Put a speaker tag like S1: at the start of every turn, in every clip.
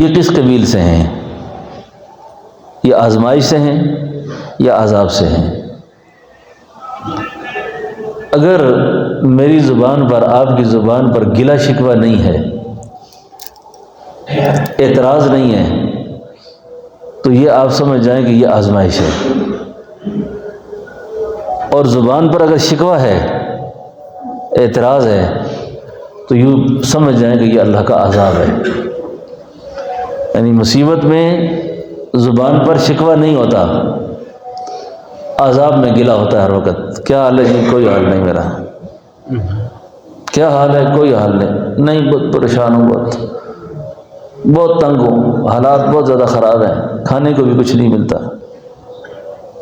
S1: یہ کس قبیل سے ہیں؟ یہ آزمائش سے ہیں یا عذاب سے ہیں؟ اگر میری زبان پر، آپ کی زبان پر گلہ شکوہ نہیں ہے، اعتراض نہیں ہے، تو یہ آپ سمجھ جائیں کہ یہ آزمائش ہے۔ اور زبان پر اگر شکوہ ہے، اعتراض ہے، تو یوں سمجھ جائیں کہ یہ اللہ کا عذاب ہے۔ یعنی مصیبت میں زبان پر شکوہ نہیں ہوتا، عذاب میں گلہ ہوتا ہے ہر وقت۔ کیا حال ہے جی؟ کوئی حال نہیں میرا۔ کیا حال ہے؟ کوئی حال نہیں، بہت پریشان ہوں، بہت تنگ ہوں، حالات بہت زیادہ خراب ہیں، کھانے کو بھی کچھ نہیں ملتا،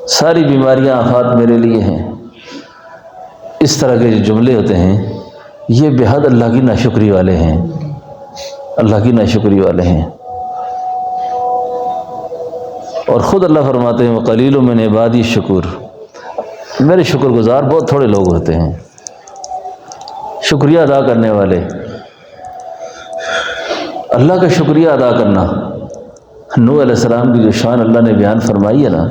S1: ساری بیماریاں آفات میرے لیے ہیں۔ اس طرح کے جو جملے ہوتے ہیں یہ بے حد اللہ کی ناشکری والے ہیں، اللہ کی ناشکری والے ہیں۔ اور خود اللہ فرماتے ہیں وَقَلِيلٌ مِّنْ عِبَادِيَ الشَّكُورُ، میرے شکر گزار بہت تھوڑے لوگ ہوتے ہیں، شکریہ ادا کرنے والے۔ اللہ کا شکریہ ادا کرنا، نوح علیہ السلام کی جو شان اللہ نے بیان فرمائی ہے نا،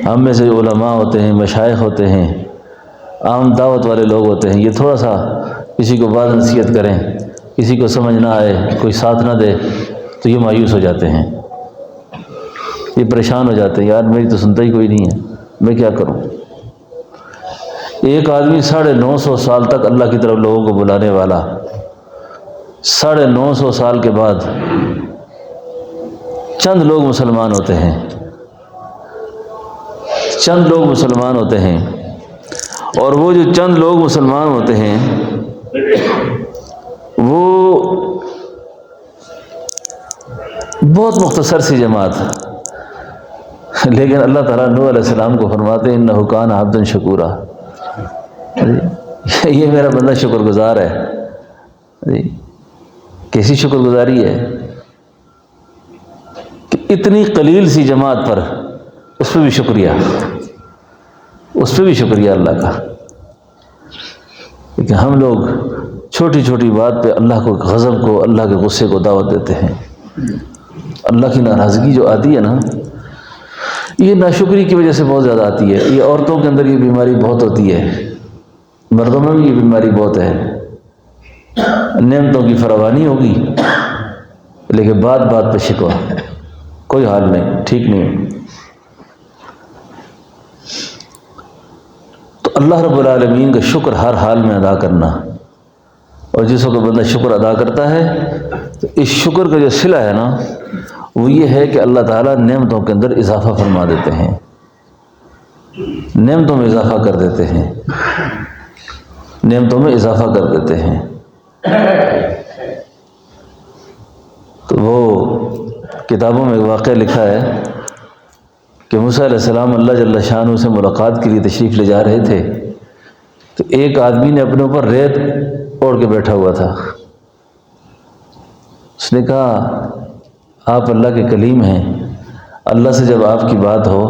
S1: ہم میں سے جو علماء ہوتے ہیں، مشائخ ہوتے ہیں، عام دعوت والے لوگ ہوتے ہیں، یہ تھوڑا سا کسی کو بات نصیحت کریں، کسی کو سمجھ نہ آئے، کوئی ساتھ نہ دے، تو یہ مایوس ہو جاتے ہیں، یہ پریشان ہو جاتے ہیں، یار میری تو سنتا ہی کوئی نہیں ہے، میں کیا کروں۔ ایک آدمی 950 سال تک اللہ کی طرف لوگوں کو بلانے والا، 950 سال کے بعد چند لوگ مسلمان ہوتے ہیں، چند لوگ مسلمان ہوتے ہیں، اور وہ جو چند لوگ مسلمان ہوتے ہیں وہ بہت مختصر سی جماعت، لیکن اللہ تعالیٰ نوح علیہ السلام کو فرماتے ہیں انہ کان عبدا شکورا، یہ میرا بندہ شکر گزار ہے۔ کیسی شکر گزاری ہے کہ اتنی قلیل سی جماعت پر اس پہ بھی شکریہ، اس پہ بھی شکریہ اللہ کا۔ لیکن ہم لوگ چھوٹی چھوٹی بات پہ اللہ کو، غضب کو، اللہ کے غصے کو دعوت دیتے ہیں۔ اللہ کی ناراضگی جو آتی ہے نا، یہ ناشکری کی وجہ سے بہت زیادہ آتی ہے۔ یہ عورتوں کے اندر یہ بیماری بہت ہوتی ہے، مردوں میں بھی یہ بیماری بہت ہے۔ نعمتوں کی فراوانی ہوگی لیکن بات بات پہ شکوہ، کوئی حال نہیں، ٹھیک نہیں۔ تو اللہ رب العالمین کا شکر ہر حال میں ادا کرنا، اور جس وقت بندہ شکر ادا کرتا ہے تو اس شکر کا جو صلہ ہے نا وہ یہ ہے کہ اللہ تعالیٰ نعمتوں کے اندر اضافہ فرما دیتے ہیں، نعمتوں میں اضافہ کر دیتے ہیں، نعمتوں میں اضافہ کر دیتے ہیں۔ تو وہ کتابوں میں ایک واقعہ لکھا ہے کہ موسیٰ علیہ السلام اللہ جل شانہ سے ملاقات کے لیے تشریف لے جا رہے تھے، تو ایک آدمی نے اپنے اوپر ریت اوڑھ کے بیٹھا ہوا تھا۔ اس نے کہا آپ اللہ کے کلیم ہیں، اللہ سے جب آپ کی بات ہو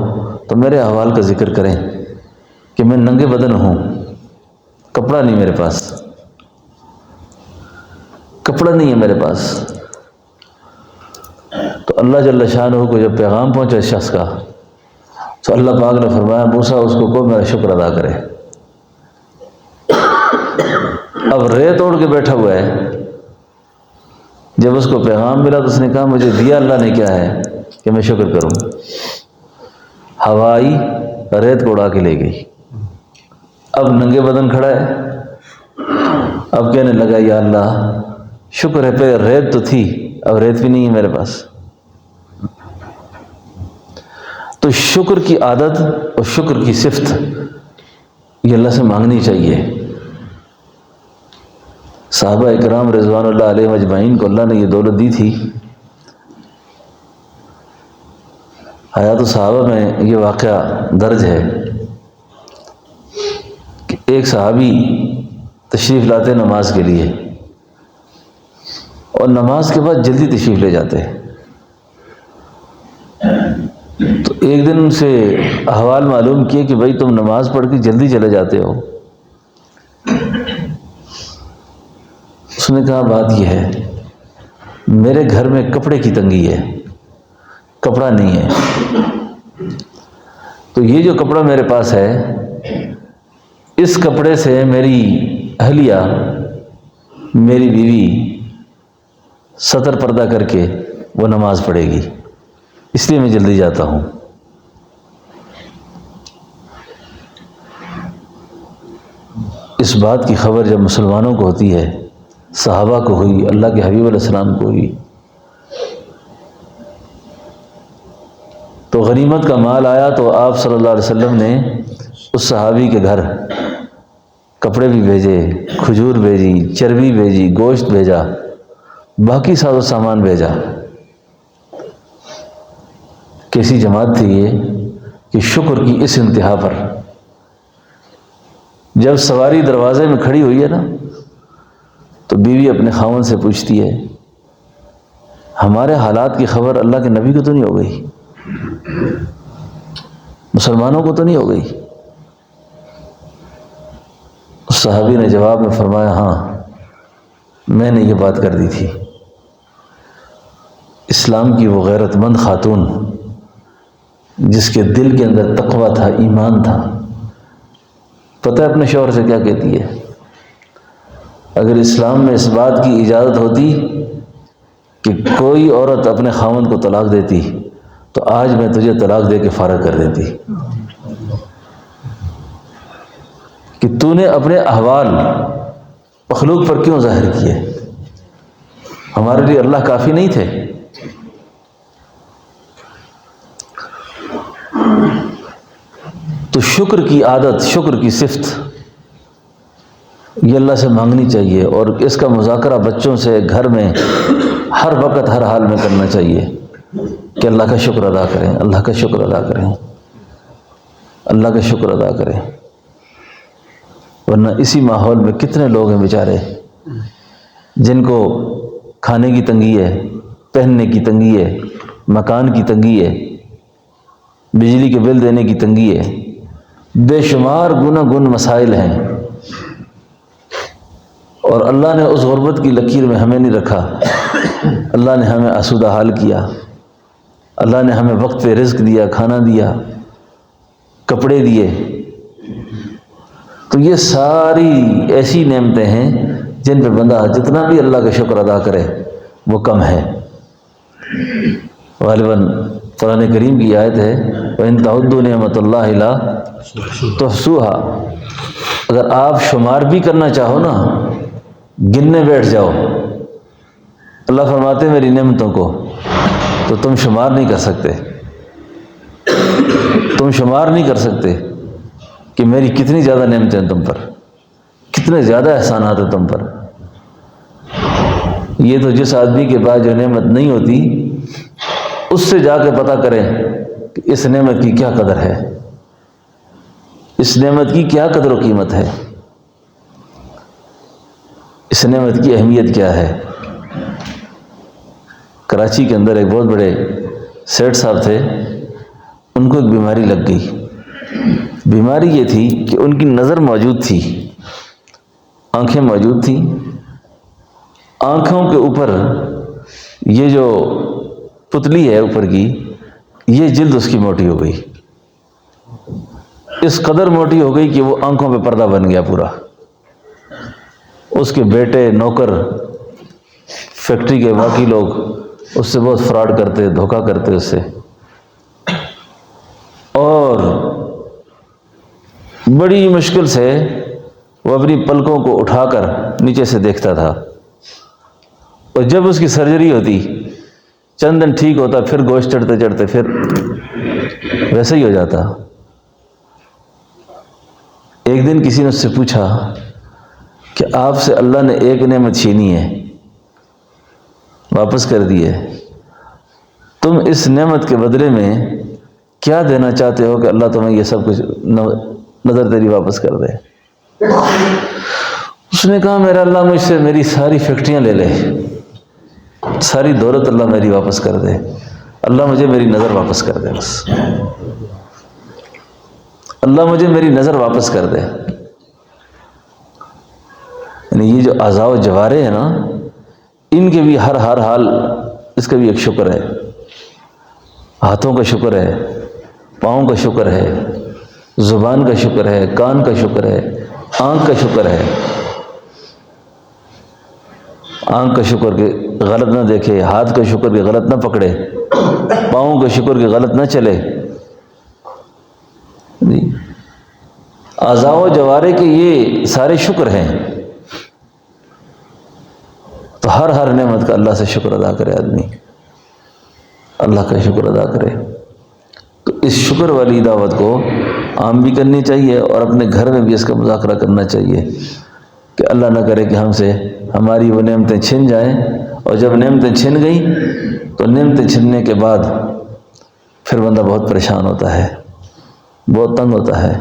S1: تو میرے احوال کا ذکر کریں کہ میں ننگے بدن ہوں، کپڑا نہیں میرے پاس، کپڑا نہیں ہے میرے پاس۔ تو اللہ جل شانہ کو جب پیغام پہنچا اس شخص کا، تو اللہ پاک نے فرمایا موسیٰ اس کو میرا شکر ادا کرے۔ اب ریت اوڑھ کے بیٹھا ہوا ہے، جب اس کو پیغام ملا تو اس نے کہا مجھے دیا اللہ نے کیا ہے کہ میں شکر کروں۔ ہوا آئی، ریت کو اڑا کے لے گئی، اب ننگے بدن کھڑا ہے، اب کہنے لگا یا اللہ شکر ہے، پہ ریت تو تھی، اب ریت بھی نہیں ہے میرے پاس۔ تو شکر کی عادت اور شکر کی صفت یہ اللہ سے مانگنی چاہیے۔ صحابہ اکرام رضوان اللہ علیہ اجمعین کو اللہ نے یہ دولت دی تھی۔ حیات الصحابہ میں یہ واقعہ درج ہے کہ ایک صحابی تشریف لاتے نماز کے لیے، اور نماز کے بعد جلدی تشریف لے جاتے۔ تو ایک دن ان سے احوال معلوم کیے کہ بھائی تم نماز پڑھ کے جلدی چلے جاتے ہو۔ اس نے کہا بات یہ ہے میرے گھر میں کپڑے کی تنگی ہے، کپڑا نہیں ہے، تو یہ جو کپڑا میرے پاس ہے، اس کپڑے سے میری اہلیہ، میری بیوی ستر پردہ کر کے وہ نماز پڑھے گی، اس لیے میں جلدی جاتا ہوں۔ اس بات کی خبر جب مسلمانوں کو ہوتی ہے، صحابہ کو ہوئی، اللہ کے حبیب علیہ السلام کو ہوئی، تو غنیمت کا مال آیا تو آپ صلی اللہ علیہ وسلم نے اس صحابی کے گھر کپڑے بھی بھیجے، کھجور بھیجی، چربی بھیجی، گوشت بھیجا، باقی ساز و سامان بھیجا۔ کیسی جماعت تھی یہ کہ شکر کی اس انتہا پر جب سواری دروازے میں کھڑی ہوئی ہے نا، تو بیوی اپنے خاوند سے پوچھتی ہے، ہمارے حالات کی خبر اللہ کے نبی کو تو نہیں ہو گئی؟ مسلمانوں کو تو نہیں ہو گئی؟ اس صحابی نے جواب میں فرمایا، ہاں میں نے یہ بات کر دی تھی۔ اسلام کی وہ غیرت مند خاتون جس کے دل کے اندر تقویٰ تھا، ایمان تھا، پتہ ہے اپنے شوہر سے کیا کہتی ہے؟ اگر اسلام میں اس بات کی اجازت ہوتی کہ کوئی عورت اپنے خاوند کو طلاق دیتی تو آج میں تجھے طلاق دے کے فارغ کر دیتی، کہ تو نے اپنے احوال مخلوق پر کیوں ظاہر کیے؟ ہمارے لیے اللہ کافی نہیں تھے؟ تو شکر کی عادت، شکر کی صفت یہ اللہ سے مانگنی چاہیے، اور اس کا مذاکرہ بچوں سے گھر میں ہر وقت ہر حال میں کرنا چاہیے کہ اللہ کا شکر ادا کریں، اللہ کا شکر ادا کریں، اللہ کا شکر ادا کریں۔ ورنہ اسی ماحول میں کتنے لوگ ہیں بیچارے جن کو کھانے کی تنگی ہے، پہننے کی تنگی ہے، مکان کی تنگی ہے، بجلی کے بل دینے کی تنگی ہے، بے شمار گن مسائل ہیں، اور اللہ نے اس غربت کی لکیر میں ہمیں نہیں رکھا، اللہ نے ہمیں آسودہ حال کیا، اللہ نے ہمیں وقت پہ رزق دیا، کھانا دیا، کپڑے دیے۔ تو یہ ساری ایسی نعمتیں ہیں جن پہ بندہ جتنا بھی اللہ کا شکر ادا کرے وہ کم ہے۔ غالباً قرآن کریم کی آیت ہے، وَإِن تَعُدُّوا نِعْمَتَ اللَّهِ لَا تُحْصُوهَا، اگر آپ شمار بھی کرنا چاہو نا، گننے بیٹھ جاؤ، اللہ فرماتے ہیں میری نعمتوں کو تو تم شمار نہیں کر سکتے، تم شمار نہیں کر سکتے کہ میری کتنی زیادہ نعمتیں ہیں تم پر، کتنے زیادہ احسانات ہیں تم پر۔ یہ تو جس آدمی کے پاس جو نعمت نہیں ہوتی اس سے جا کے پتہ کریں کہ اس نعمت کی کیا قدر ہے، اس نعمت کی کیا قدر و قیمت ہے، اس نعمت کی اہمیت کیا ہے۔ کراچی کے اندر ایک بہت بڑے سیٹ صاحب تھے، ان کو ایک بیماری لگ گئی۔ بیماری یہ تھی کہ ان کی نظر موجود تھی، آنکھیں موجود تھیں، آنکھوں کے اوپر یہ جو پتلی ہے اوپر کی، یہ جلد اس کی موٹی ہو گئی، اس قدر موٹی ہو گئی کہ وہ آنکھوں پہ پردہ بن گیا پورا۔ اس کے بیٹے، نوکر، فیکٹری کے باقی لوگ اس سے بہت فراڈ کرتے، دھوکہ کرتے اس سے، اور بڑی مشکل سے وہ اپنی پلکوں کو اٹھا کر نیچے سے دیکھتا تھا، اور جب اس کی سرجری ہوتی چند دن ٹھیک ہوتا، پھر گوشت چڑھتے چڑھتے پھر ویسے ہی ہو جاتا۔ ایک دن کسی نے اس سے پوچھا کہ آپ سے اللہ نے ایک نعمت چھینی ہے، واپس کر دی ہے، تم اس نعمت کے بدلے میں کیا دینا چاہتے ہو کہ اللہ تمہیں یہ سب کچھ نظر تیری واپس کر دے؟ اس نے کہا میرا اللہ مجھ سے میری ساری فیکٹریاں لے لے، ساری دولت اللہ میری واپس کر دے، اللہ مجھے میری نظر واپس کر دے، بس اللہ مجھے میری نظر واپس کر دے۔ یعنی یہ جو اعضاء و جوارے ہیں نا، ان کے بھی ہر حال اس کا بھی ایک شکر ہے. ہاتھوں کا شکر ہے، پاؤں کا شکر ہے، زبان کا شکر ہے، کان کا شکر ہے، آنکھ کا شکر ہے. آنکھ کا شکر کہ غلط نہ دیکھے، ہاتھ کا شکر کہ غلط نہ پکڑے، پاؤں کا شکر کہ غلط نہ چلے. اعضاء و جوارح کے یہ سارے شکر ہیں. تو ہر نعمت کا اللہ سے شکر ادا کرے آدمی، اللہ کا شکر ادا کرے. تو اس شکر والی دعوت کو عام بھی کرنی چاہیے اور اپنے گھر میں بھی اس کا مذاکرہ کرنا چاہیے کہ اللہ نہ کرے کہ ہم سے ہماری وہ نعمتیں چھن جائیں، اور جب نعمتیں چھن گئیں تو نعمتیں چھننے کے بعد پھر بندہ بہت پریشان ہوتا ہے، بہت تنگ ہوتا ہے.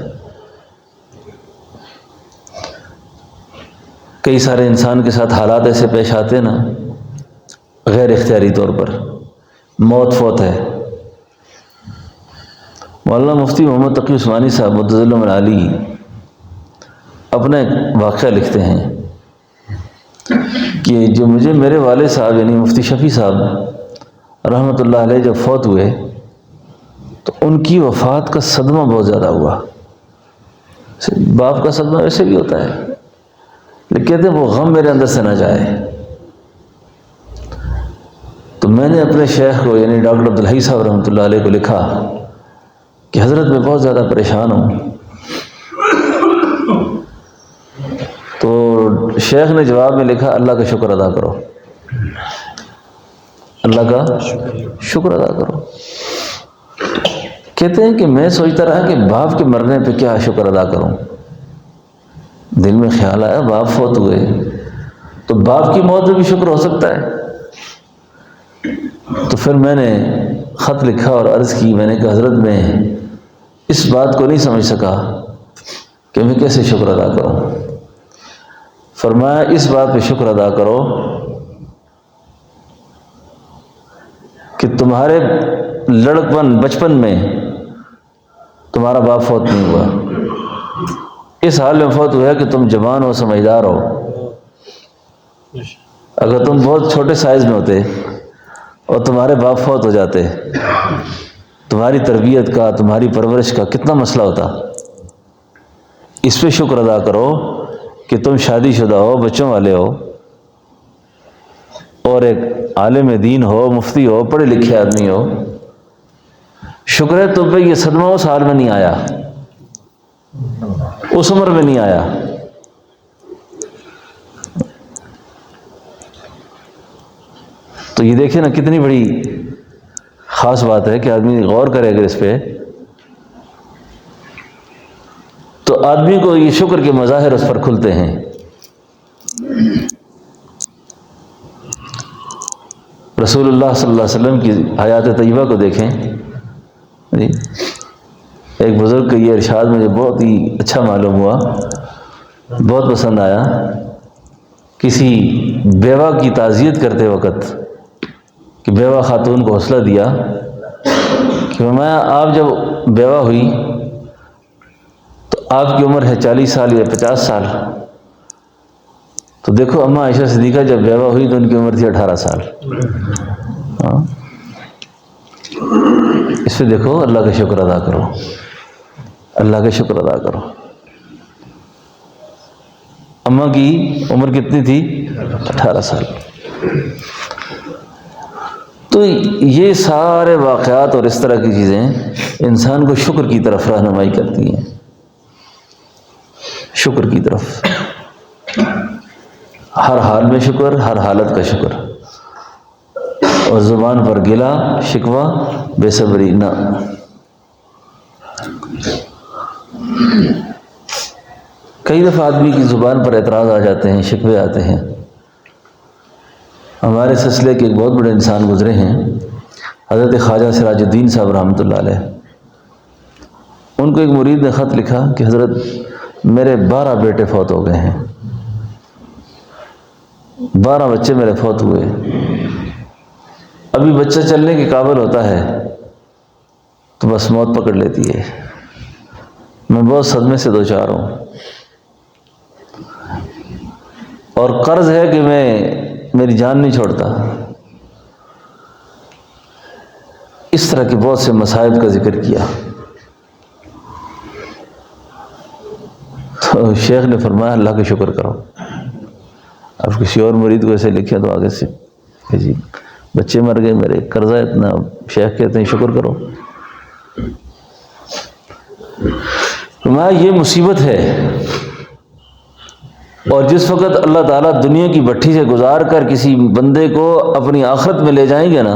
S1: کئی سارے انسان کے ساتھ حالات ایسے پیش آتے ہیں نا، غیر اختیاری طور پر موت فوت ہے. مولانا مفتی محمد تقی عثمانی صاحب متظلم العالی اپنا ایک واقعہ لکھتے ہیں کہ جو مجھے میرے والد صاحب یعنی مفتی شفیع صاحب رحمۃ اللہ علیہ جب فوت ہوئے تو ان کی وفات کا صدمہ بہت زیادہ ہوا. باپ کا صدمہ ویسے بھی ہوتا ہے، لیکن کہتے ہیں وہ غم میرے اندر سے نہ جائے. تو میں نے اپنے شیخ کو یعنی ڈاکٹر عبدالحی صاحب رحمۃ اللہ علیہ کو لکھا کہ حضرت میں بہت زیادہ پریشان ہوں. تو شیخ نے جواب میں لکھا اللہ کا شکر ادا کرو، اللہ کا شکر ادا کرو. کہتے ہیں کہ میں سوچتا رہا کہ باپ کے مرنے پہ کیا شکر ادا کروں. دل میں خیال آیا باپ فوت ہوئے تو باپ کی موت میں بھی شکر ہو سکتا ہے. تو پھر میں نے خط لکھا اور عرض کی، میں نے کہا حضرت میں اس بات کو نہیں سمجھ سکا کہ میں کیسے شکر ادا کروں. فرمایا اس بات پہ شکر ادا کرو کہ تمہارے لڑکپن بچپن میں تمہارا باپ فوت نہیں ہوا، اس حال میں فوت ہوا کہ تم جوان ہو، سمجھدار ہو. اگر تم بہت چھوٹے سائز میں ہوتے اور تمہارے باپ فوت ہو جاتے، تمہاری تربیت کا، تمہاری پرورش کا کتنا مسئلہ ہوتا. اس پہ شکر ادا کرو کہ تم شادی شدہ ہو، بچوں والے ہو، اور ایک عالم دین ہو، مفتی ہو، پڑھے لکھے آدمی ہو. شکر ہے تم پہ یہ صدمہ اس حال میں نہیں آیا، اس عمر میں نہیں آیا. تو یہ دیکھیں نا کتنی بڑی خاص بات ہے کہ آدمی غور کرے اگر اس پہ تو آدمی کو یہ شکر کے مظاہر اس پر کھلتے ہیں. رسول اللہ صلی اللہ علیہ وسلم کی حیات طیبہ کو دیکھیں. ایک بزرگ کا یہ ارشاد مجھے بہت ہی اچھا معلوم ہوا، بہت پسند آیا. کسی بیوہ کی تعزیت کرتے وقت کہ بیوہ خاتون کو حوصلہ دیا کہ میں آپ جب بیوہ ہوئی تو آپ کی عمر ہے 40 سال یا 50 سال. تو دیکھو اماں عائشہ صدیقہ جب بیوہ ہوئی تو ان کی عمر تھی 18 سال. اس پہ دیکھو اللہ کا شکر ادا کرو، اللہ کا شکر ادا کرو. اماں کی عمر کتنی تھی؟ 18 سال. تو یہ سارے واقعات اور اس طرح کی چیزیں انسان کو شکر کی طرف رہنمائی کرتی ہیں، شکر کی طرف. ہر حال میں شکر، ہر حالت کا شکر، اور زبان پر گلا شکوہ بے صبری نہ. کئی دفعہ آدمی کی زبان پر اعتراض آ جاتے ہیں، شکوے آتے ہیں. ہمارے سلسلے کے ایک بہت بڑے انسان گزرے ہیں، حضرت خواجہ سراج الدین صاحب رحمۃ اللہ علیہ. ان کو ایک مرید نے خط لکھا کہ حضرت میرے 12 بیٹے فوت ہو گئے ہیں، 12 بچے میرے فوت ہوئے. ابھی بچہ چلنے کے قابل ہوتا ہے تو بس موت پکڑ لیتی ہے. میں بہت صدمے سے دوچار ہوں، اور قرض ہے کہ میں میری جان نہیں چھوڑتا. اس طرح کے بہت سے مصائب کا ذکر کیا. تو شیخ نے فرمایا اللہ کا شکر کرو. اب کسی اور مرید کو ایسے لکھے تو آگے سے کہ جی بچے مر گئے میرے، قرضہ اتنا، شیخ کہتے ہیں شکر کرو. فرمایا یہ مصیبت ہے، اور جس وقت اللہ تعالیٰ دنیا کی بھٹی سے گزار کر کسی بندے کو اپنی آخرت میں لے جائیں گے نا،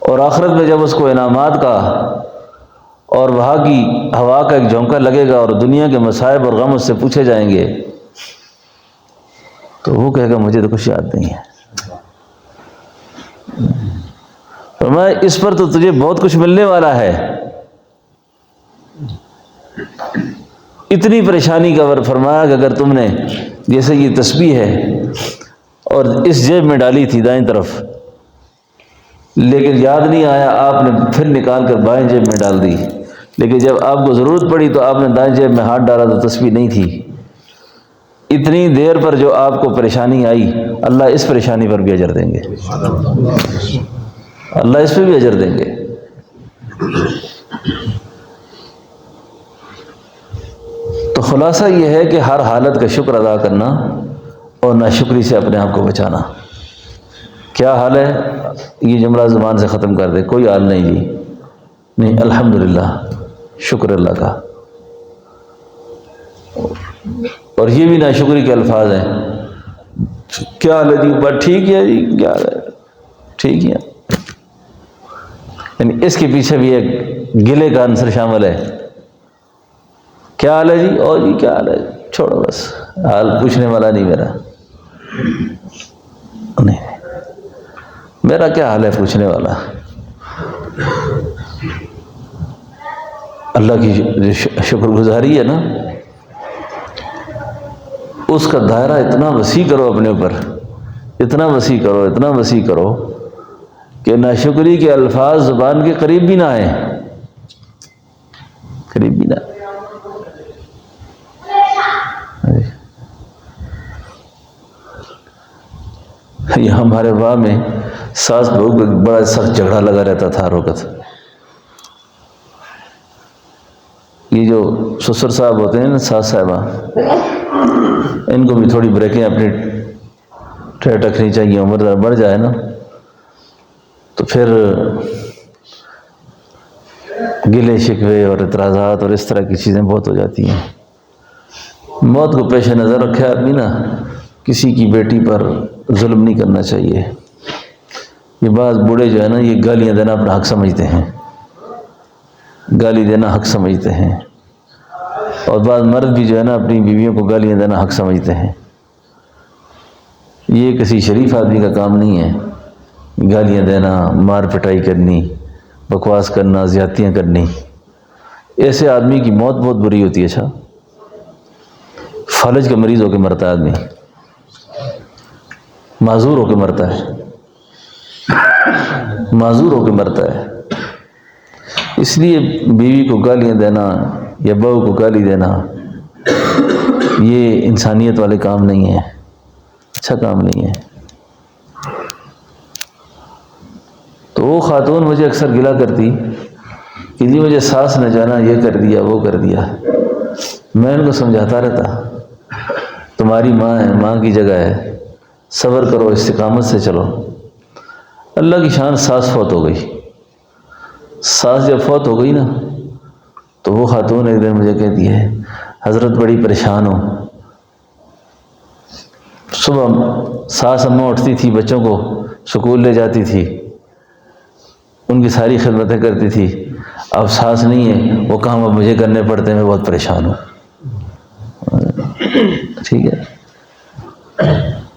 S1: اور آخرت میں جب اس کو انعامات کا اور وہاں کی ہوا کا ایک جھونکا لگے گا اور دنیا کے مصائب اور غم اس سے پوچھے جائیں گے، تو وہ کہے گا مجھے تو کچھ یاد نہیں ہے. فرمایا اس پر تو تجھے بہت کچھ ملنے والا ہے. اتنی پریشانی کا فرمایا کہ اگر تم نے جیسے یہ تسبیح ہے اور اس جیب میں ڈالی تھی دائیں طرف، لیکن یاد نہیں آیا، آپ نے پھر نکال کر بائیں جیب میں ڈال دی، لیکن جب آپ کو ضرورت پڑی تو آپ نے دائیں جیب میں ہاتھ ڈالا تو تسبیح نہیں تھی. اتنی دیر پر جو آپ کو پریشانی آئی، اللہ اس پریشانی پر بھی اجر دیں گے، اللہ اس پہ بھی اجر دیں گے. تو خلاصہ یہ ہے کہ ہر حالت کا شکر ادا کرنا اور ناشکری سے اپنے آپ کو بچانا. کیا حال ہے یہ جملہ زبان سے ختم کر دے، کوئی حال نہیں جی، نہیں الحمدللہ، شکر اللہ کا. اور یہ بھی ناشکری کے الفاظ ہیں، کیا حال ہے جی، بس ٹھیک ہے جی، کیا حال ہے، ٹھیک ہے. یعنی اس کے پیچھے بھی ایک گلے کا عنصر شامل ہے. کیا حال ہے جی، اور جی کیا حال ہے، چھوڑو بس، حال پوچھنے والا نہیں میرا، نہیں میرا کیا حال ہے پوچھنے والا. اللہ کی جو شکر گزاری ہے نا، اس کا دائرہ اتنا وسیع کرو اپنے اوپر، اتنا وسیع کرو، اتنا وسیع کرو کہ ناشکری کے الفاظ زبان کے قریب بھی نہ آئیں، قریب بھی نہ آئیں. یہاں ہمارے وہاں میں ساس بہو کا بڑا سخت جھگڑا لگا رہتا تھا ہر وقت. یہ جو سسر صاحب ہوتے ہیں نا، ساس صاحبہ، ان کو بھی تھوڑی بریکیں اپنی ٹکھنی چاہیے، عمر بڑھ جائے نا تو پھر گلے شکوے اور اعتراضات اور اس طرح کی چیزیں بہت ہو جاتی ہیں. موت کو پیش نظر رکھے آدمی نا، کسی کی بیٹی پر ظلم نہیں کرنا چاہیے. یہ بعض بوڑھے جو ہے نا، یہ گالیاں دینا اپنا حق سمجھتے ہیں، گالی دینا حق سمجھتے ہیں، اور بعض مرد بھی جو ہے نا اپنی بیویوں کو گالیاں دینا حق سمجھتے ہیں. یہ کسی شریف آدمی کا کام نہیں ہے، گالیاں دینا، مار پٹائی کرنی، بکواس کرنا، زیادتیاں کرنی. ایسے آدمی کی موت بہت بری ہوتی ہے. اچھا فالج کا مریض ہو کے مرتا ہے آدمی، معذور ہو کے مرتا ہے، معذور ہو کے مرتا ہے. اس لیے بیوی کو گالیاں دینا یا بہو کو گالی دینا یہ انسانیت والے کام نہیں ہے، اچھا کام نہیں ہے. تو وہ خاتون مجھے اکثر گلا کرتی کہ جی مجھے ساس نے جانا یہ کر دیا وہ کر دیا. میں ان کو سمجھاتا رہتا، تمہاری ماں ہے، ماں کی جگہ ہے، صبر کرو، استقامت سے چلو. اللہ کی شان ساس فوت ہو گئی. ساس جب فوت ہو گئی نا تو وہ خاتون ایک دن مجھے کہتی ہے حضرت بڑی پریشان ہوں. صبح ساس اماں اٹھتی تھی، بچوں کو سکول لے جاتی تھی، ان کی ساری خدمتیں کرتی تھی. اب ساس نہیں ہے، وہ کام اب مجھے کرنے پڑتے ہیں، میں بہت پریشان ہوں. ٹھیک ہے،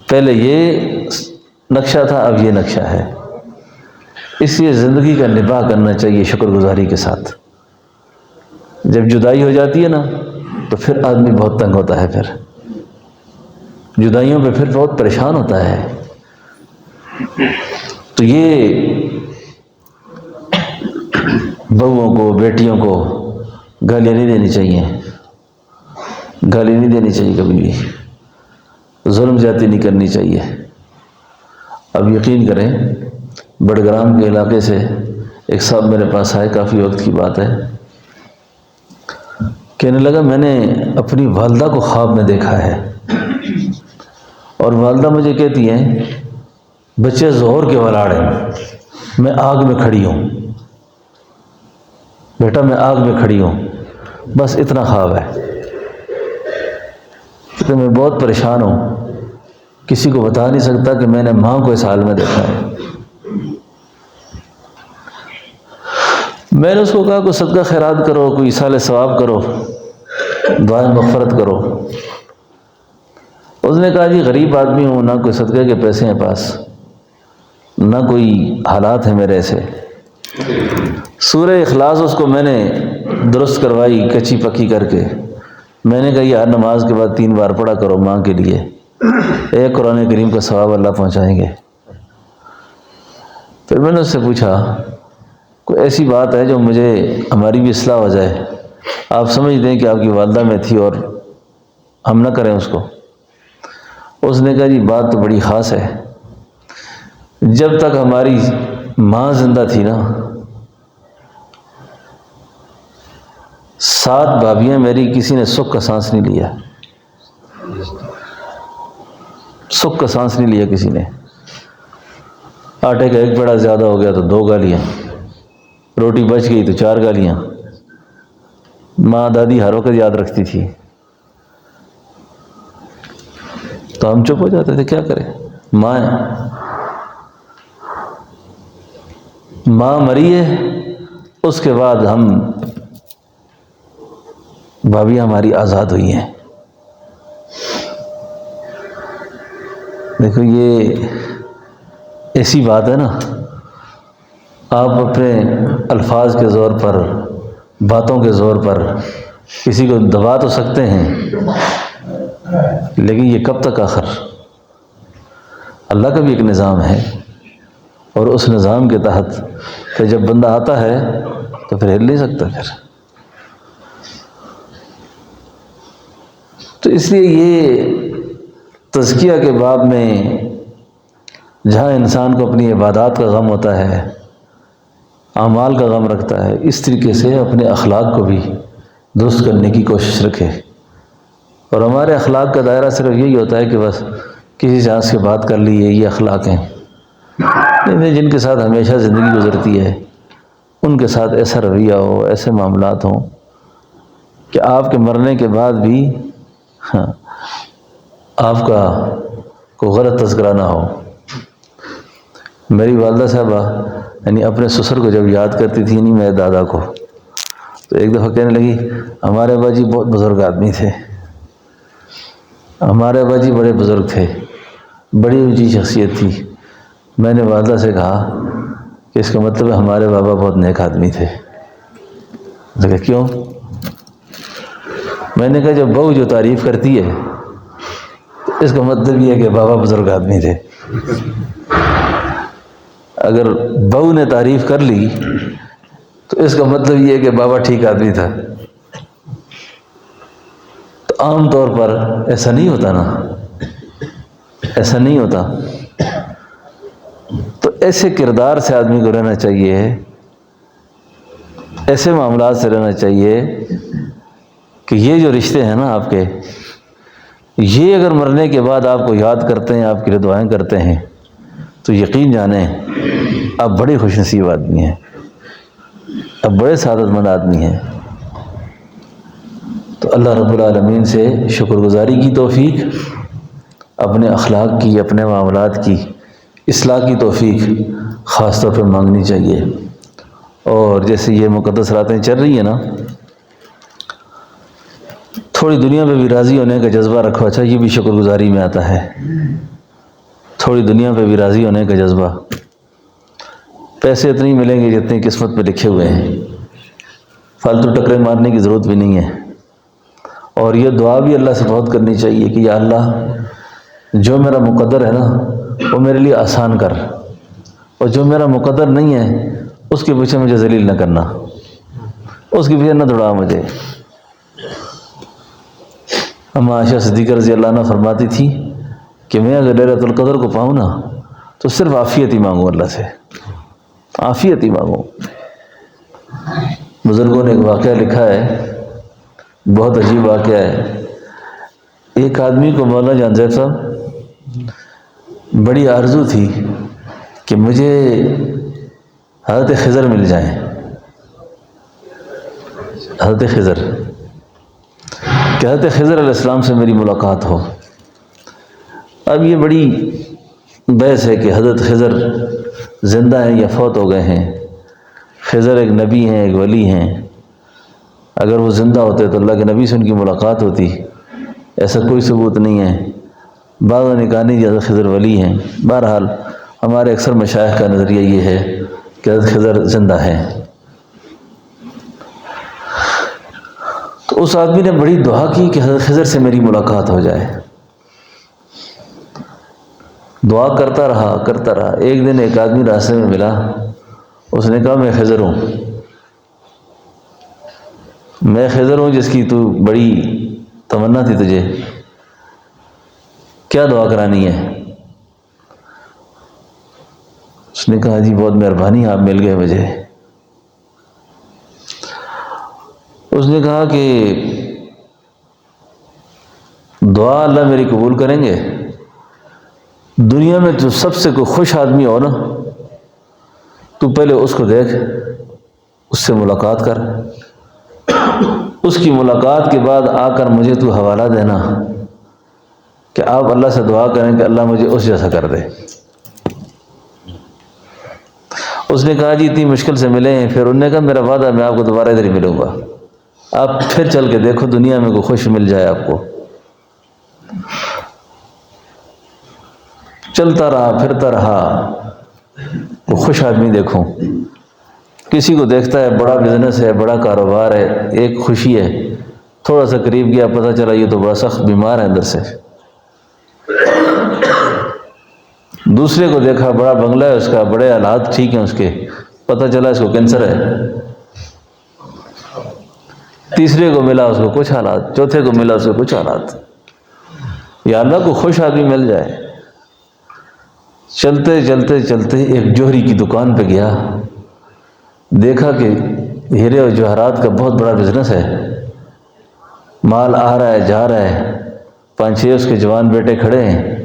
S1: پہلے یہ نقشہ تھا، اب یہ نقشہ ہے. اس لیے زندگی کا نباہ کرنا چاہیے شکر گزاری کے ساتھ. جب جدائی ہو جاتی ہے نا تو پھر آدمی بہت تنگ ہوتا ہے، پھر جدائیوں پہ پھر بہت پریشان ہوتا ہے. تو یہ بہوؤں کو، بیٹیوں کو گالیاں نہیں دینی چاہیے، گالی نہیں دینی چاہیے کبھی بھی. ظلم زیادتی نہیں کرنی چاہیے۔ اب یقین کریں، بڑگرام کے علاقے سے ایک صاحب میرے پاس آئے، کافی وقت کی بات ہے، کہنے لگا میں نے اپنی والدہ کو خواب میں دیکھا ہے، اور والدہ مجھے کہتی ہیں بچے ظہر کے ولاڑ ہیں، میں آگ میں کھڑی ہوں، بیٹا میں آگ میں کھڑی ہوں، بس اتنا خواب ہے۔ تو میں بہت پریشان ہوں، کسی کو بتا نہیں سکتا کہ میں نے ماں کو اس حال میں دیکھا ہے۔ میں نے اس کو کہا کوئی صدقہ خیرات کرو، کوئی ایصال ثواب کرو، دعائیں مغفرت کرو۔ اس نے کہا جی غریب آدمی ہوں، نہ کوئی صدقے کے پیسے ہیں پاس، نہ کوئی حالات ہیں میرے ایسے۔ سورہ اخلاص اس کو میں نے درست کروائی کچی پکی کر کے۔ میں نے کہا یہ ہر نماز کے بعد 3 بار پڑھا کرو ماں کے لیے، ایک قرآن کریم کا ثواب اللہ پہنچائیں گے۔ پھر میں نے اس سے پوچھا کوئی ایسی بات ہے جو مجھے ہماری بھی اصلاح ہو جائے، آپ سمجھ دیں کہ آپ کی والدہ میں تھی اور ہم نہ کریں اس کو؟ اس نے کہا جی بات تو بڑی خاص ہے، جب تک ہماری ماں زندہ تھی نا، 7 بھابیاں میری، کسی نے سکھ کا سانس نہیں لیا، سکھ کا سانس نہیں لیا کسی نے۔ آٹے کا 1 پیڑا زیادہ ہو گیا تو 2 گالیاں، روٹی بچ گئی تو 4 گالیاں۔ ماں دادی ہر وقت یاد رکھتی تھی، تو ہم چپ ہو جاتے تھے، کیا کریں، ماں مری ہے، اس کے بعد ہم بھابیاں ہماری آزاد ہوئی ہیں۔ دیکھو یہ ایسی بات ہے نا، آپ اپنے الفاظ کے زور پر، باتوں کے زور پر کسی کو دبا تو سکتے ہیں، لیکن یہ کب تک؟ آخر اللہ کا بھی ایک نظام ہے، اور اس نظام کے تحت کہ جب بندہ آتا ہے تو پھر ہل نہیں سکتا پھر۔ تو اس لیے یہ تزکیہ کے باب میں جہاں انسان کو اپنی عبادات کا غم ہوتا ہے، اعمال کا غم رکھتا ہے، اس طریقے سے اپنے اخلاق کو بھی درست کرنے کی کوشش رکھے۔ اور ہمارے اخلاق کا دائرہ صرف یہی ہوتا ہے کہ بس کسی سے ہنس کے بات کر لی، یہ اخلاق ہیں، نہیں، جن کے ساتھ ہمیشہ زندگی گزرتی ہے ان کے ساتھ ایسا رویہ ہو، ایسے معاملات ہوں کہ آپ کے مرنے کے بعد بھی آپ کا کوئی غلط تذکرہ نہ ہو۔ میری والدہ صاحبہ یعنی اپنے سسر کو جب یاد کرتی تھی نہیں میرے دادا کو، تو ایک دفعہ کہنے لگی ہمارے ابا جی بہت بزرگ آدمی تھے، ہمارے ابا جی بڑے بزرگ تھے، بڑی اونچی شخصیت تھی۔ میں نے والدہ سے کہا کہ اس کا مطلب ہے ہمارے بابا بہت نیک آدمی تھے۔ تو کہا کیوں؟ میں نے کہا جب بہو جو تعریف کرتی ہے تو اس کا مطلب یہ ہے کہ بابا بزرگ آدمی تھے۔ اگر بہو نے تعریف کر لی تو اس کا مطلب یہ ہے کہ بابا ٹھیک آدمی تھا۔ تو عام طور پر ایسا نہیں ہوتا نا، ایسا نہیں ہوتا۔ تو ایسے کردار سے آدمی کو رہنا چاہیے، ایسے معاملات سے رہنا چاہیے کہ یہ جو رشتے ہیں نا آپ کے، یہ اگر مرنے کے بعد آپ کو یاد کرتے ہیں، آپ کے لیے دعائیں کرتے ہیں، تو یقین جانیں آپ بڑے خوش نصیب آدمی ہیں، آپ بڑے سعادت مند آدمی ہیں۔ تو اللہ رب العالمین سے شکر گزاری کی توفیق، اپنے اخلاق کی، اپنے معاملات کی اصلاح کی توفیق خاص طور پر مانگنی چاہیے۔ اور جیسے یہ مقدس راتیں چل رہی ہیں نا، تھوڑی دنیا پہ بھی راضی ہونے کا جذبہ رکھو۔ اچھا یہ بھی شکر گزاری میں آتا ہے، تھوڑی دنیا پہ بھی راضی ہونے کا جذبہ۔ پیسے اتنے ملیں گے جتنے قسمت پہ لکھے ہوئے ہیں، فالتو ٹکرے مارنے کی ضرورت بھی نہیں ہے۔ اور یہ دعا بھی اللہ سے بہت کرنی چاہیے کہ یا اللہ جو میرا مقدر ہے نا وہ میرے لیے آسان کر، اور جو میرا مقدر نہیں ہے اس کے پیچھے مجھے ذلیل نہ کرنا، اس کے پیچھے نہ دوڑا مجھے۔ اما عائشہ صدیقہ رضی اللہ عنہ فرماتی تھی کہ میں اگر لیلۃ القدر کو پاؤں نا تو صرف عافیت ہی مانگوں اللہ سے، عافیت ہی مانگوں۔ بزرگوں نے ایک واقعہ لکھا ہے، بہت عجیب واقعہ ہے۔ ایک آدمی کو مولانا جان زیب صاحب بڑی آرزو تھی کہ مجھے حضرت خضر مل جائیں، حضرت خضر، کہ حضرت خضر علیہ السلام سے میری ملاقات ہو۔ اب یہ بڑی بحث ہے کہ حضرت خضر زندہ ہیں یا فوت ہو گئے ہیں۔ خضر ایک نبی ہیں، ایک ولی ہیں، اگر وہ زندہ ہوتے تو اللہ کے نبی سے ان کی ملاقات ہوتی، ایسا کوئی ثبوت نہیں ہے۔ بعض نے کہا نہیں حضرت خضر ولی ہیں۔ بہرحال ہمارے اکثر مشائخ کا نظریہ یہ ہے کہ حضرت خضر زندہ ہیں۔ تو اس آدمی نے بڑی دعا کی کہ حضرت خضر سے میری ملاقات ہو جائے۔ دعا کرتا رہا۔ ایک دن ایک آدمی راستے میں ملا، اس نے کہا میں خضر ہوں، میں خضر ہوں جس کی تو بڑی تمنا تھی تجھے، کیا دعا کرانی ہے؟ اس نے کہا جی بہت مہربانی، آپ مل گئے مجھے۔ اس نے کہا کہ دعا اللہ میری قبول کریں گے، دنیا میں جو سب سے کوئی خوش آدمی ہو نا، تو پہلے اس کو دیکھ، اس سے ملاقات کر، اس کی ملاقات کے بعد آ کر مجھے تو حوالہ دینا کہ آپ اللہ سے دعا کریں کہ اللہ مجھے اس جیسا کر دے۔ اس نے کہا جی اتنی مشکل سے ملے ہیں، پھر انہوں نے کہا میرا وعدہ میں آپ کو دوبارہ ادھر ہی ملوں گا، آپ پھر چل کے دیکھو دنیا میں کوئی خوش مل جائے آپ کو۔ چلتا رہا، پھرتا رہا، وہ خوش آدمی دیکھوں، کسی کو دیکھتا ہے بڑا بزنس ہے، بڑا کاروبار ہے، ایک خوشی ہے، تھوڑا سا قریب گیا پتہ چلا یہ تو بڑا سخت بیمار ہے اندر سے۔ دوسرے کو دیکھا بڑا بنگلہ ہے اس کا، بڑے حالات ٹھیک ہیں اس کے، پتہ چلا اس کو کینسر ہے۔ تیسرے کو ملا اس کو کچھ حالات، چوتھے کو ملا اس کو کچھ حالات۔ یا اللہ کو خوش آدمی مل جائے۔ چلتے چلتے چلتے ایک جوہری کی دکان پہ گیا، دیکھا کہ ہیرے اور جواہرات کا بہت بڑا بزنس ہے، مال آ رہا ہے جا رہا ہے، 5-6 اس کے جوان بیٹے کھڑے ہیں۔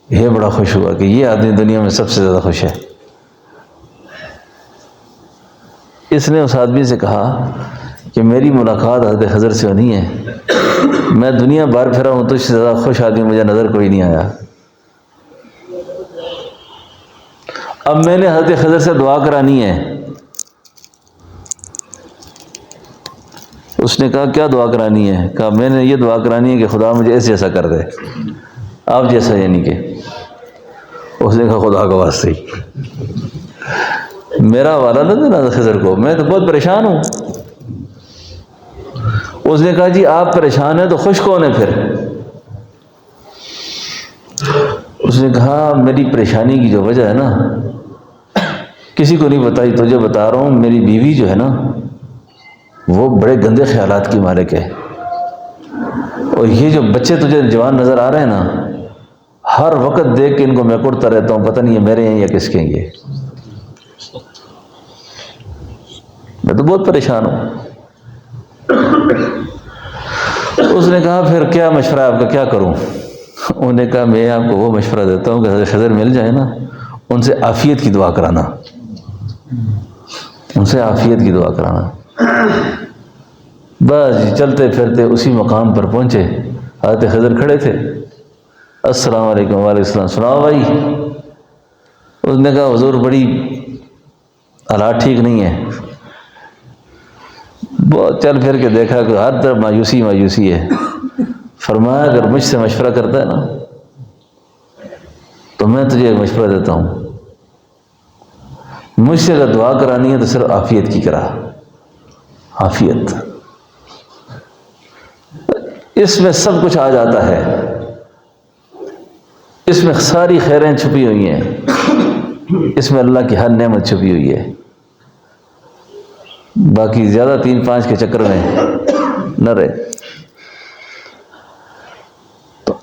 S1: یہ بڑا خوش ہوا کہ یہ آدمی دنیا میں سب سے زیادہ خوش ہے۔ اس نے اس آدمی سے کہا کہ میری ملاقات حضرت خضر سے ہونی ہے، میں دنیا بار پھرا ہوں تو اس سے زیادہ خوش آدمی مجھے نظر کوئی نہیں آیا۔ اب میں نے حضرت خضر سے دعا کرانی ہے۔ اس نے کہا کیا دعا کرانی ہے؟ کہا میں نے یہ دعا کرانی ہے کہ خدا مجھے اس جیسا کر دے، آپ جیسا، یعنی کہ۔ اس نے کہا خدا کا واسطہ ہی میرا حوالہ نہ دینا حضرت خضر کو، میں تو بہت پریشان ہوں۔ اس نے کہا جی آپ پریشان ہیں تو خوش کون ہے پھر؟ اس نے کہا میری پریشانی کی جو وجہ ہے نا کسی کو نہیں بتائی، تجھے بتا رہا ہوں، میری بیوی جو ہے نا وہ بڑے گندے خیالات کی مالک ہے، اور یہ جو بچے تجھے جوان نظر آ رہے ہیں نا، ہر وقت دیکھ کے ان کو میں کڑتا رہتا ہوں، پتہ نہیں یہ میرے ہیں یا کس کے ہیں یہ، میں تو بہت پریشان ہوں۔ اس نے کہا پھر کیا مشورہ آپ کا، کیا کروں؟ انہوں نے کہا میں آپ کو وہ مشورہ دیتا ہوں کہ حضرت خضر مل جائے نا، ان سے عافیت کی دعا کرانا، ان سے عافیت کی دعا کرانا۔ بس جی چلتے پھرتے اسی مقام پر پہنچے، حضرت خضر کھڑے تھے۔ السلام علیکم، وعلیکم السلام، سناؤ بھائی۔ اس نے کہا حضور بڑی حالات ٹھیک نہیں ہے۔ بہت چل پھر کے دیکھا کہ ہر طرف مایوسی مایوسی ہے۔ فرمایا اگر مجھ سے مشورہ کرتا ہے نا تو میں تجھے ایک مشورہ دیتا ہوں، مجھ سے اگر دعا کرانی ہے تو صرف عافیت کی کرا، عافیت، اس میں سب کچھ آ جاتا ہے، اس میں ساری خیریں چھپی ہوئی ہیں، اس میں اللہ کی ہر نعمت چھپی ہوئی ہے۔ باقی زیادہ 3-5 کے چکر میں نہ رہے۔ تو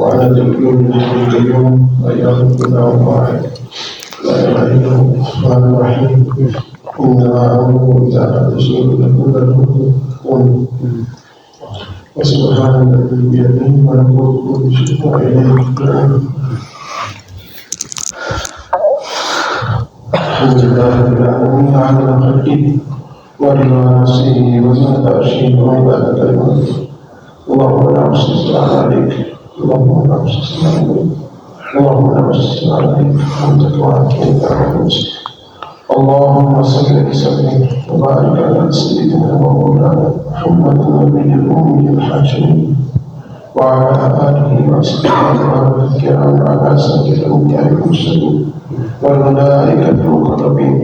S2: وعلى تكون اليوم ويغفرنا وعلى لا اله الا هو الرحمن الرحيم انما امره اذا اراد شيئا يقول له كن وسبحان الذي بيده ملكوت كل شيء واليه ترجعون. الحمد لله رب العالمين على خلقه ورضا نفسه وزنة عرشه وعبادة عباده. اللهم لا احصي عليك، اللهم لا احصي عليك، اللهم لا احصي عليك، انت توكلت على نفسك. اللهم صل وسلم وبارك على سيدنا ومولانا محمد النبي الامي الحاشمي وعلى اله واصحابه الكرام على سائر الانبياء والمرسلين والملائكه المقربين.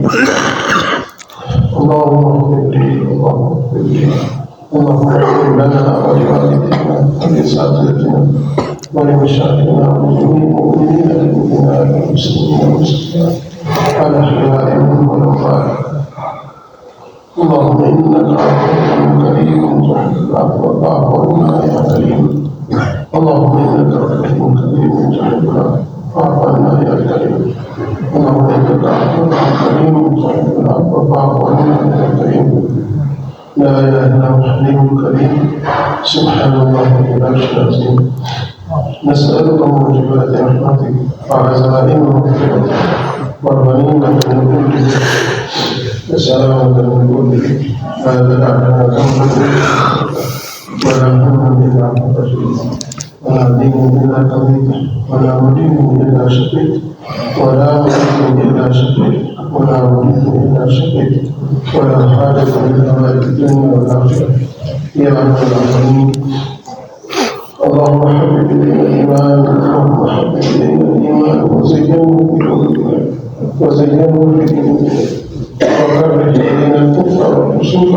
S2: اللهم اغفر لي، اللهم اغفر لي، اللهم اغفر لنا ولوالدينا ولاساتذتنا ولمشايخنا ولجميع المؤمنين والمؤمنات والمسلمين والمسلمات الاحياء منهم والاموات. اللهم انك عفو كريم تحب العفو فاعف عنا يا كريم. اللهم انك عفو كريم تحب العفو فاعف عنا يا كريم. اللهم انك عفو كريم تحب العفو فاعف عنا يا كريم. لا اله الا هو الحليم الكريم. سبحان الله رب العرش العظيم. نسألك موجبات رحمتك وعزائم مغفرتك والغنيمة من كل وسلامة من كل لا تدع لنا ذنبا ولا هما إلا غفرته ولا دين إلا قضيته ولا مدين إلا شفيت ولا مريض إلا شفيت ولا مريض إلا شفيت ولا حاجة إلا ما الدنيا والآخرة يا رب العالمين. اللهم حبب إلينا الإيمان، اللهم حبب إلينا الإيمان وزينه في قلوبنا وزينه في قلوبنا وكره إلينا الكفر والفسوق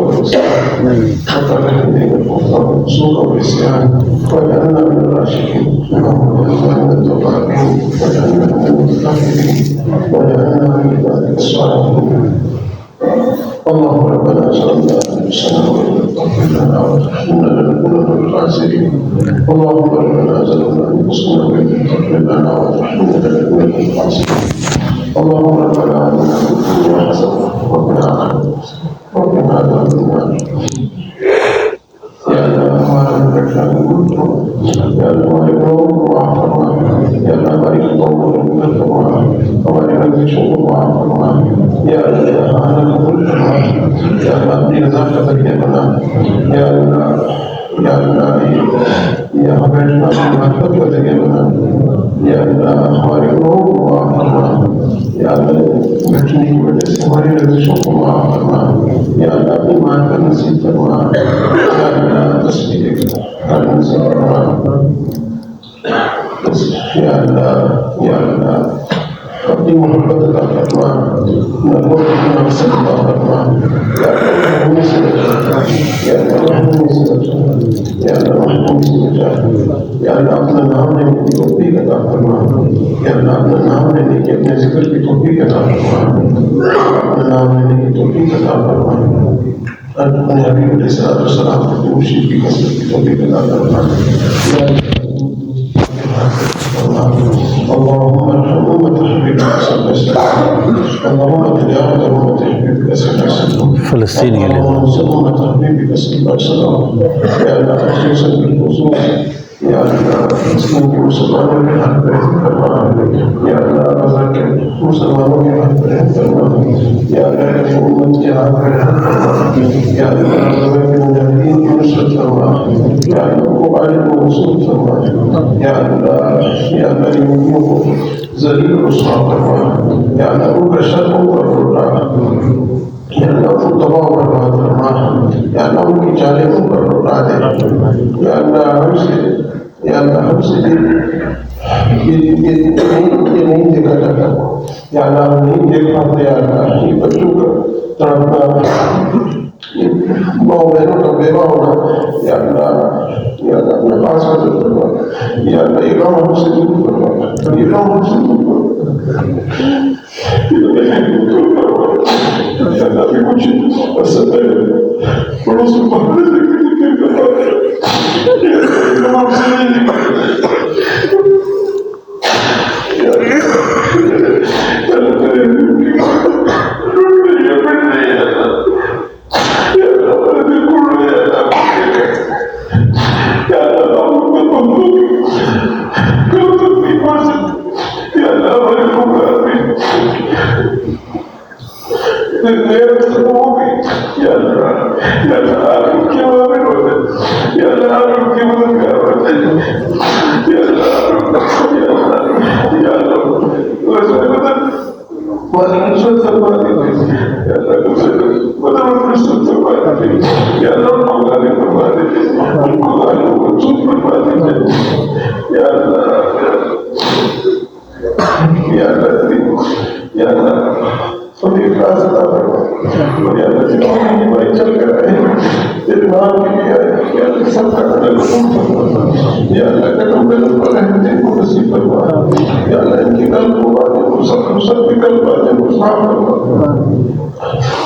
S2: والعصيان واجعلنا من الراشدين. اللهم اجعلنا من التوابين واجعلنا من المتطهرين واجعلنا من عبادك الصالحين. اللهم ربنا ظلمنا انفسنا وان لم تغفر لنا وترحمنا لنكونن من الخاسرين. اللهم ربنا ظلمنا انفسنا وان لم تغفر لنا وترحمنا لنكونن من الخاسرين. اللهم ربنا آتنا في الدنيا حسنة وفي الآخرة وقنا عذاب النار. يا الله هذا الرحمن الرحيم. يا الله يقوم وعفرنا. يا الله بارك الله لنا وبارك رزقنا وعفرنا. يا الله هذا الرحمن. يا الله أبدي ذاك تكلمنا. يا الله يا الله يا حبيبنا ما تكلمنا. يا الله بارك الله وعفرنا. يا الله بچني وجه سے ہمارے رزقوں کو معاف فرما. یا اللہ ایمان کا نصیب فرما. یا اللہ تصدیق کا نصیب فرما. یا اللہ اپنی محبت کا فرما. نبوت کی نفسیت کا فرما. یا اللہ محمد سے بچا. یا اللہ محمد سے بچا. یا اللہ محمد سے بچا. یا اللہ اپنا نام لینے کی توفیق عطا فرما. یا اللہ اپنا نام لینے کی اپنے ذکر کی توفیق عطا فرما. اپنا نام لینے کی توفیق عطا فرما. اپنے حبیب علیہ السلام کی توشیق کی کثرت کی توفیق عطا فرما. اللهم ارحم امة حبيبك صلى الله عليه اللهم تجاوز أمة حبيبك صلى الله عليه وسلم
S1: فلسطین کے لیے
S2: اللهم انصر أمة حبيبك صلى الله عليه وسلم يا الله خصوصا بالخصوص يا الله مسلم مسلمان بحق يا الله أذكر مسلمان بحق يا الله أمة جهاد يا الله أذكر مجاهدين بنصرة الله يا الله أعلم ونصرة الله يا الله يا الله يمكنكم ذليل وصراط الله يا الله أبشر وفرع یا اللہ ان تمام برباد فرما یا اللہ ان کی جانبوں پر لوٹا دے یا اللہ ہم سے یہ نہیں دیکھا جاتا یا اللہ ہم نہیں دیکھ پاتے یا اللہ یہ بچوں کا تڑپنا ماں بہنوں کا بیوہ ہونا یا اللہ اپنے پاس حضرت فرما یا اللہ یہ غم ہم سے دور فرما یہ غم ہم سے دور فرما یا اللہ بھی کچھ اصل ہے بڑوں سے پہلے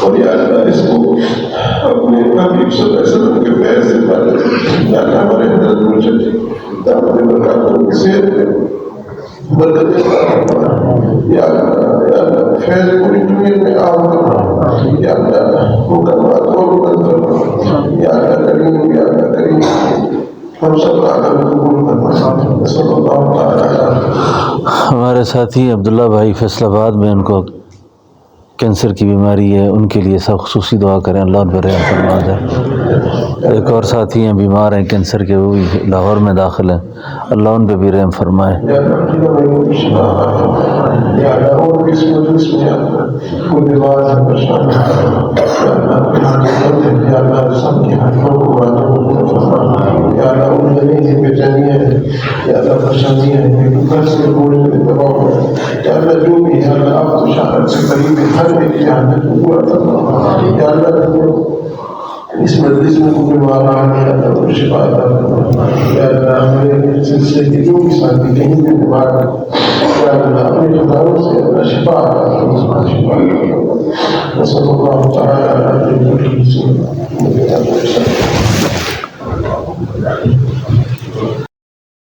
S2: اور یا اللہ اس کو اپنے حبیب صلی اللہ علیہ وسلم کے پیر سے پالے یا اللہ ہمارے حضرت مرشد دعوت برکاتوں کی صحت میں برکت یا اللہ فیض پوری دنیا میں عام کرنا یا اللہ مکمات اور بلند کرنا یا اللہ کریم ہم سب عالم قبول کرنا صلی اللہ تعالی.
S1: ہمارے ساتھی عبداللہ بھائی فیصل آباد میں ان کو کینسر کی بیماری ہے، ان کے لیے سب خصوصی دعا کریں، اللہ ان پر رحم فرما دے. ایک اور ساتھی ہیں بیمار ہیں کینسر کے، وہ بھی لاہور میں داخل ہیں، اللہ ان پہ بھی رحم فرمائے.
S2: اس مجلس میں کوئی بیمار آنے یا تو شفا یا اللہ ہمارے سلسلے کے جو بھی ساتھی کہیں بھی بیمار یا اللہ اپنے خداؤں سے اللہ شفا صلی اللہ تعالی علیہ وسلم.